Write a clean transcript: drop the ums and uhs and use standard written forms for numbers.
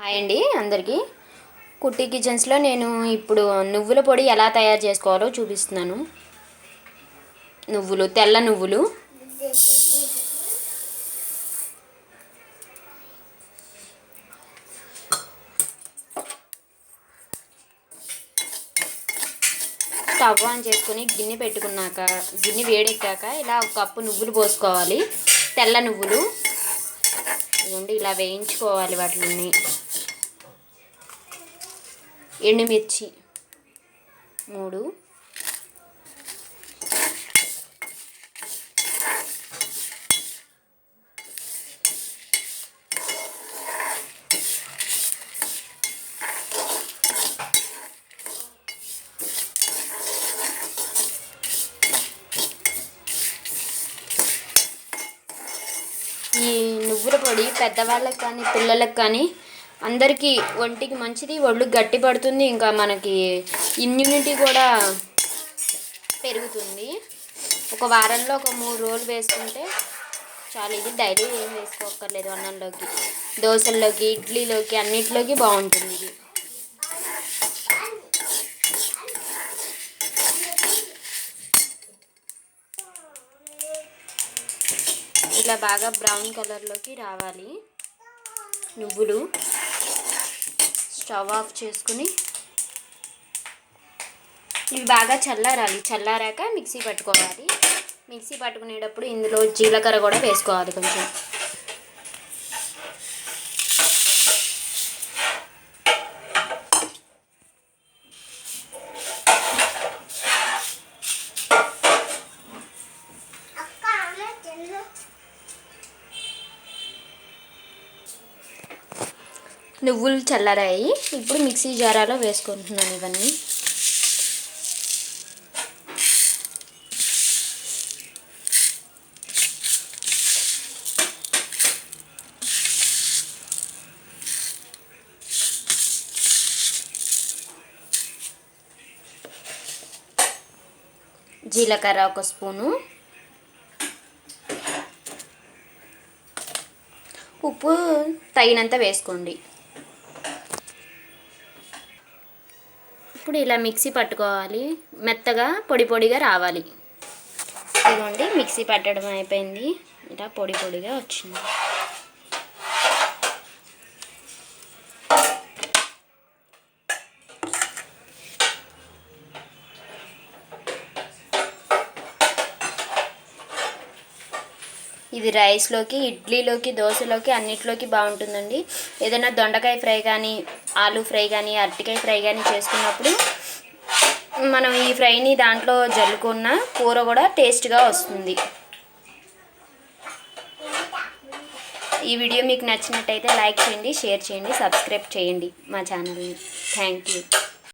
Hi అండి అందరికీ. కుట్టి కిచెన్స్లో నేను ఇప్పుడు నువ్వుల పొడి ఎలా తయారు చేసుకోవాలో చూపిస్తున్నాను. తెల్ల నువ్వులు స్టవ్ ఆన్ చేసుకుని గిన్నె వేడెక్కాక ఇలా ఒక కప్పు నువ్వులు పోసుకోవాలి. తెల్ల నువ్వులు ఇదిగోండి, ఇలా వేయించుకోవాలి. వాటిని ఎండుమిర్చి 3, ఈ నువ్వుల పొడి పెద్దవాళ్ళకి కానీ పిల్లలకు కానీ అందరికీ ఒంటికి మంచిది, ఒళ్ళు గట్టి పడుతుంది, ఇంకా మనకి ఇమ్యూనిటీ కూడా పెరుగుతుంది. ఒక వారంలో ఒక 3 రోజులు వేసుకుంటే చాలా. ఇది డైలీ ఏం వేసుకోక్కర్లేదు. అన్నంలోకి, దోశల్లోకి, ఇడ్లీలోకి అన్నిటిలోకి బాగుంటుంది ఇది. ఇలా బాగా బ్రౌన్ కలర్లోకి రావాలి నువ్వులు. స్టవ్ ఆఫ్ చేసుకుని ఇవి బాగా చల్లారాలి. చల్లారాక మిక్సీ పట్టుకోవాలి. మిక్సీ పట్టుకునేటప్పుడు ఇందులో జీలకర్ర కూడా వేసుకోవాలి కొంచెం. నువ్వులు చల్లారాయి. ఇప్పుడు మిక్సీ జారాలో వేసుకుంటున్నాను ఇవన్నీ. జీలకర్ర 1 స్పూను, ఉప్పు తగినంత వేసుకోండి. ఇప్పుడు ఇలా మిక్సీ పట్టుకోవాలి. మెత్తగా పొడి పొడిగా రావాలి. ఇదిగోండి, మిక్సీ పట్టడం అయిపోయింది. ఇలా పొడి పొడిగా వచ్చింది. ఇది రైస్లోకి, ఇడ్లీలోకి, దోశలోకి అన్నిట్లోకి బాగుంటుందండి. ఏదైనా దొండకాయ ఫ్రై కానీ, ఆలూ ఫ్రై కానీ, అరటికాయ ఫ్రై కానీ చేసుకున్నప్పుడు మనం ఈ ఫ్రైని దాంట్లో జల్లుకున్న కూర కూడా టేస్ట్గా వస్తుంది. ఈ వీడియో మీకు నచ్చినట్టయితే లైక్ చేయండి, షేర్ చేయండి, సబ్స్క్రైబ్ చేయండి మా ఛానల్ని. Thank you.